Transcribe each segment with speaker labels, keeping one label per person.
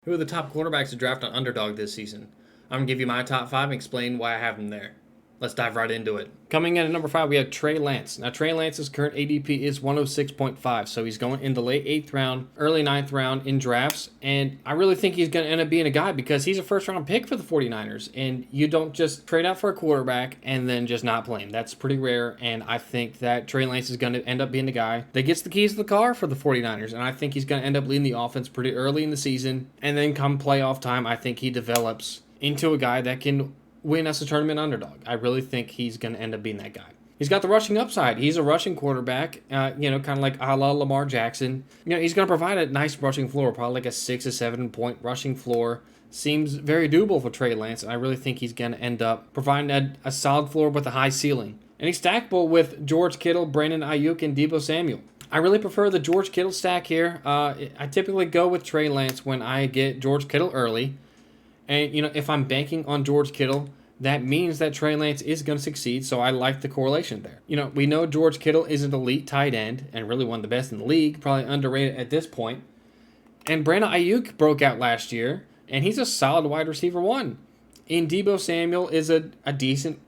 Speaker 1: Who are the top quarterbacks to draft on Underdog this season? I'm going to give you my top 5 and explain why I have them there. Let's dive right into it. Coming in at number 5, we have Trey Lance. Now, Trey Lance's current ADP is 106.5, so he's going in the late 8th round, early 9th round in drafts, and I really think he's going to end up being a guy because he's a first-round pick for the 49ers, and you don't just trade out for a quarterback and then just not play him. That's pretty rare, and I think that Trey Lance is going to end up being the guy that gets the keys to the car for the 49ers, and I think he's going to end up leading the offense pretty early in the season, and then come playoff time, I think he develops into a guy that can win us a tournament underdog. I really think he's going to end up being that guy. He's got the rushing upside. He's a rushing quarterback, kind of like a la Lamar Jackson. He's going to provide a nice rushing floor, probably like a 6 or 7 point rushing floor. Seems very doable for Trey Lance, and I really think he's going to end up providing a solid floor with a high ceiling. And he's stackable with George Kittle, Brandon Ayuk, and Deebo Samuel. I really prefer the George Kittle stack here. I typically go with Trey Lance when I get George Kittle early. And, if I'm banking on George Kittle, that means that Trey Lance is going to succeed, so I like the correlation there. We know George Kittle is an elite tight end and really one of the best in the league, probably underrated at this point. And Brandon Ayuk broke out last year, and he's a solid wide receiver 1. And Deebo Samuel is a decent,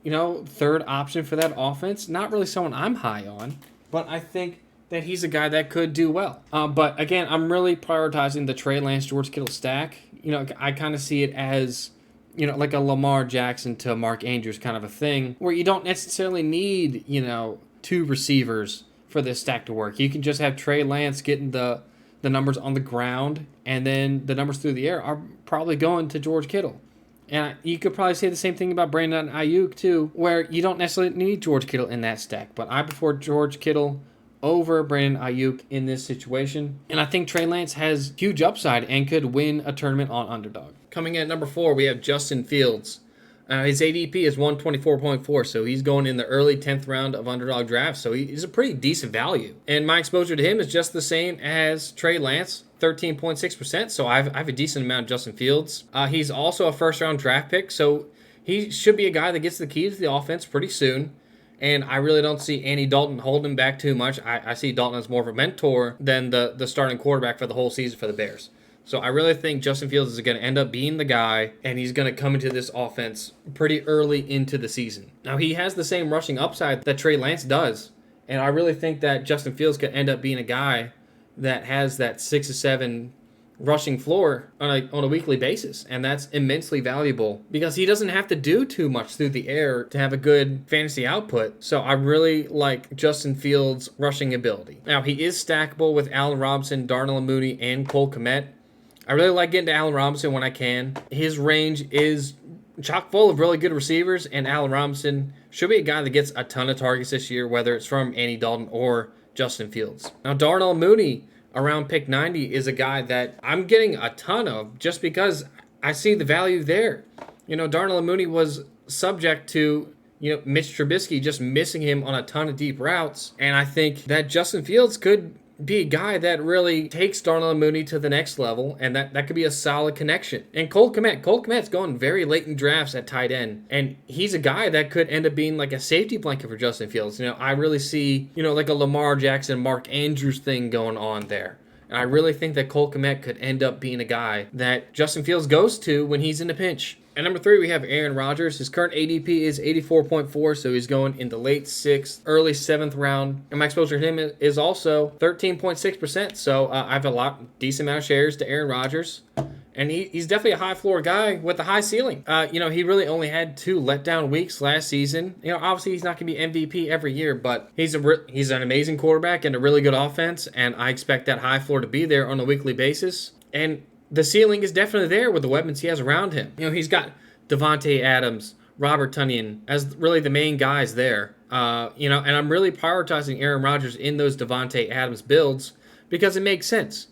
Speaker 1: third option for that offense. Not really someone I'm high on, but I think that he's a guy that could do well. But again, I'm really prioritizing the Trey Lance, George Kittle stack. I kind of see it as, like a Lamar Jackson to Mark Andrews kind of a thing, where you don't necessarily need, 2 receivers for this stack to work. You can just have Trey Lance getting the numbers on the ground, and then the numbers through the air are probably going to George Kittle. And you could probably say the same thing about Brandon Ayuk too, where you don't necessarily need George Kittle in that stack. But I prefer George Kittle over Brandon Ayuk in this situation. And I think Trey Lance has huge upside and could win a tournament on Underdog. Coming in at number 4, we have Justin Fields. His ADP is 124.4, so he's going in the early 10th round of Underdog drafts, so he's a pretty decent value. And my exposure to him is just the same as Trey Lance, 13.6%, so I have a decent amount of Justin Fields. He's also a first-round draft pick, so he should be a guy that gets the keys to the offense pretty soon. And I really don't see Andy Dalton holding him back too much. I see Dalton as more of a mentor than the starting quarterback for the whole season for the Bears. So I really think Justin Fields is going to end up being the guy, and he's going to come into this offense pretty early into the season. Now, he has the same rushing upside that Trey Lance does, and I really think that Justin Fields could end up being a guy that has that 6 or 7 rushing floor on a weekly basis, and that's immensely valuable because he doesn't have to do too much through the air to have a good fantasy output. So I really like Justin Fields' rushing ability. Now, he is stackable with Allen Robinson, Darnell Mooney, and Cole Kmet. I really like getting to Allen Robinson when I can. His range is chock full of really good receivers, and Allen Robinson should be a guy that gets a ton of targets this year, whether it's from Andy Dalton or Justin Fields. Now, Darnell Mooney around pick 90 is a guy that I'm getting a ton of just because I see the value there. Darnell Mooney was subject to, Mitch Trubisky just missing him on a ton of deep routes. And I think that Justin Fields could be a guy that really takes Darnell Mooney to the next level, and that could be a solid connection. And Cole Kmet's going very late in drafts at tight end, and he's a guy that could end up being like a safety blanket for Justin Fields. I really see, like a Lamar Jackson, Mark Andrews thing going on there. And I really think that Cole Kmet could end up being a guy that Justin Fields goes to when he's in a pinch. At number 3, we have Aaron Rodgers. His current ADP is 84.4, so he's going in the late 6th, early 7th round. And my exposure to him is also 13.6%, so I have a decent amount of shares to Aaron Rodgers. And he's definitely a high floor guy with a high ceiling. He really only had 2 letdown weeks last season. Obviously he's not going to be MVP every year, but he's an amazing quarterback and a really good offense, and I expect that high floor to be there on a weekly basis. And the ceiling is definitely there with the weapons he has around him. He's got Devontae Adams, Robert Tonyan as really the main guys there. And I'm really prioritizing Aaron Rodgers in those Devontae Adams builds because it makes sense.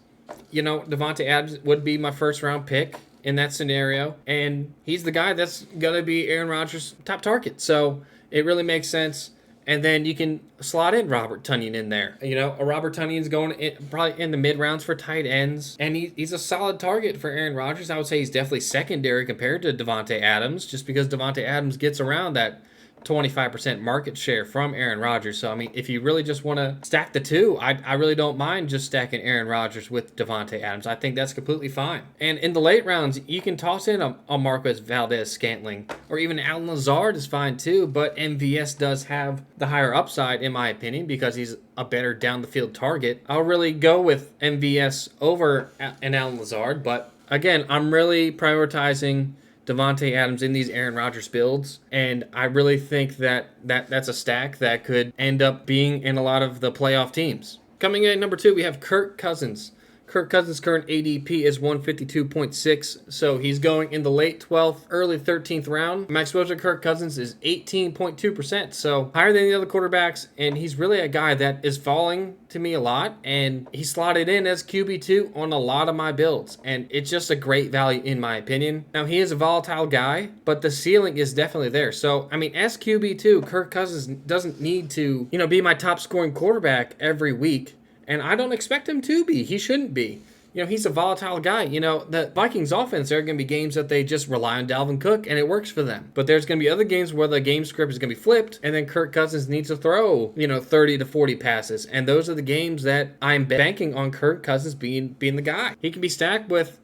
Speaker 1: Devontae Adams would be my first round pick in that scenario, and he's the guy that's going to be Aaron Rodgers' top target. So it really makes sense. And then you can slot in Robert Tonyan in there. A Robert Tonyan's going probably in the mid-rounds for tight ends. And he's a solid target for Aaron Rodgers. I would say he's definitely secondary compared to Devontae Adams, just because Devontae Adams gets around that 25% market share from Aaron Rodgers. So, I mean, if you really just want to stack the two, I really don't mind just stacking Aaron Rodgers with Davante Adams. I think that's completely fine. And in the late rounds, you can toss in a Marquez Valdez-Scantling, or even Allen Lazard is fine too, but MVS does have the higher upside, in my opinion, because he's a better down-the-field target. I'll really go with MVS over an Allen Lazard, but again, I'm really prioritizing Davante Adams in these Aaron Rodgers builds, and I really think that's a stack that could end up being in a lot of the playoff teams. Coming in at number 2, we have Kirk Cousins. Kirk Cousins' current ADP is 152.6, so he's going in the late 12th, early 13th round. My exposure to Kirk Cousins is 18.2%, so higher than the other quarterbacks, and he's really a guy that is falling to me a lot, and he slotted in as QB2 on a lot of my builds, and it's just a great value in my opinion. Now, he is a volatile guy, but the ceiling is definitely there. So, I mean, as QB2, Kirk Cousins doesn't need to, be my top scoring quarterback every week. And I don't expect him to be. He shouldn't be. He's a volatile guy. The Vikings offense, there are going to be games that they just rely on Dalvin Cook, and it works for them. But there's going to be other games where the game script is going to be flipped, and then Kirk Cousins needs to throw, 30 to 40 passes. And those are the games that I'm banking on Kirk Cousins being the guy. He can be stacked with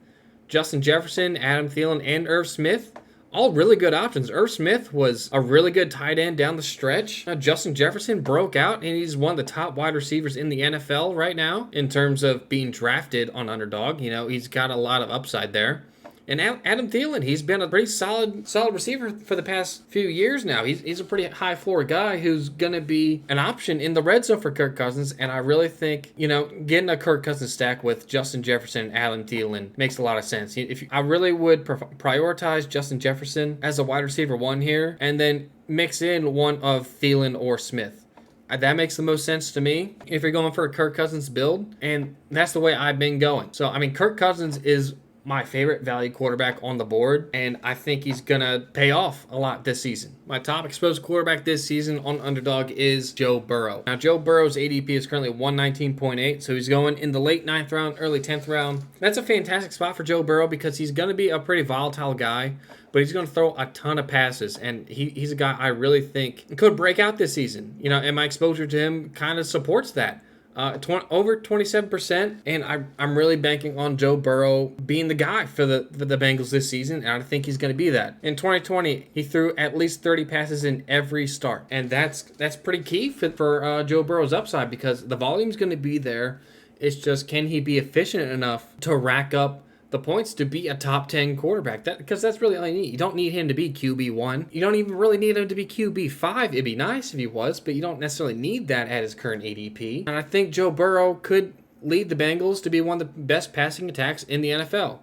Speaker 1: Justin Jefferson, Adam Thielen, and Irv Smith. All really good options. Irv Smith was a really good tight end down the stretch. Justin Jefferson broke out, and he's one of the top wide receivers in the NFL right now in terms of being drafted on Underdog. He's got a lot of upside there. And Adam Thielen, he's been a pretty solid receiver for the past few years now. He's a pretty high floor guy who's going to be an option in the red zone for Kirk Cousins. And I really think, getting a Kirk Cousins stack with Justin Jefferson and Adam Thielen makes a lot of sense. I really would prioritize Justin Jefferson as a wide receiver 1 here, and then mix in one of Thielen or Smith. That makes the most sense to me if you're going for a Kirk Cousins build. And that's the way I've been going. So, I mean, Kirk Cousins is my favorite value quarterback on the board, and I think he's gonna pay off a lot this season. My top exposed quarterback this season on Underdog is Joe Burrow. Now, Joe Burrow's ADP is currently 119.8, so he's going in the late 9th round, early 10th round. That's a fantastic spot for Joe Burrow because he's gonna be a pretty volatile guy, but he's going to throw a ton of passes, and he's a guy I really think could break out this season. And my exposure to him kind of supports that. Over 27%, and I'm really banking on Joe Burrow being the guy for the Bengals this season, and I think he's going to be that. In 2020, he threw at least 30 passes in every start, and that's pretty key for Joe Burrow's upside because the volume's going to be there. It's just, can he be efficient enough to rack up the points to be a top 10 quarterback? Because that's really all you need. You don't need him to be QB1. You don't even really need him to be QB5. It'd be nice if he was, but you don't necessarily need that at his current ADP. And I think Joe Burrow could lead the Bengals to be one of the best passing attacks in the NFL.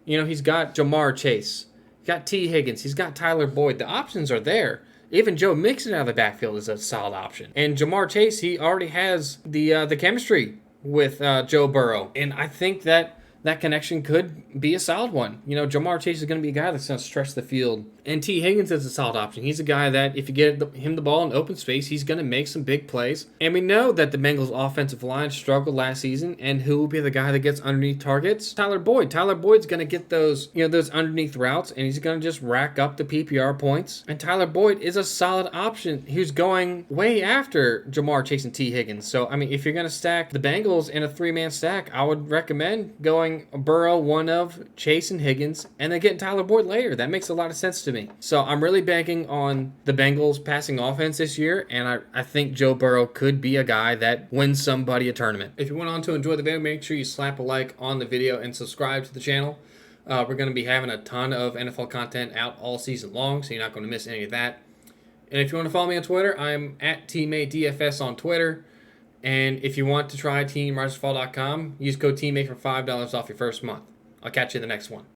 Speaker 1: He's got Jamar Chase. He's got T. Higgins. He's got Tyler Boyd. The options are there. Even Joe Mixon out of the backfield is a solid option. And Jamar Chase, he already has the chemistry with Joe Burrow. And I think that connection could be a solid one. Jamar Chase is going to be a guy that's going to stretch the field. And T. Higgins is a solid option. He's a guy that if you get him the ball in open space, he's going to make some big plays. And we know that the Bengals offensive line struggled last season, and who will be the guy that gets underneath targets? Tyler Boyd. Tyler Boyd's going to get those underneath routes, and he's going to just rack up the PPR points. And Tyler Boyd is a solid option who's going way after Jamar Chase and T. Higgins. So, I mean, if you're going to stack the Bengals in a 3-man stack, I would recommend going Burrow, one of Chase and Higgins, and then getting Tyler Boyd later. That makes a lot of sense to me. So I'm really banking on the Bengals passing offense this year, and I think Joe Burrow could be a guy that wins somebody a tournament. If you went on to enjoy the video, make sure you slap a like on the video and subscribe to the channel. We're going to be having a ton of NFL content out all season long, so you're not going to miss any of that. And if you want to follow me on Twitter, I'm at TeammateDFS on Twitter. And if you want to try teamriseorfall.com, use code TEAMMATE for $5 off your first month. I'll catch you in the next one.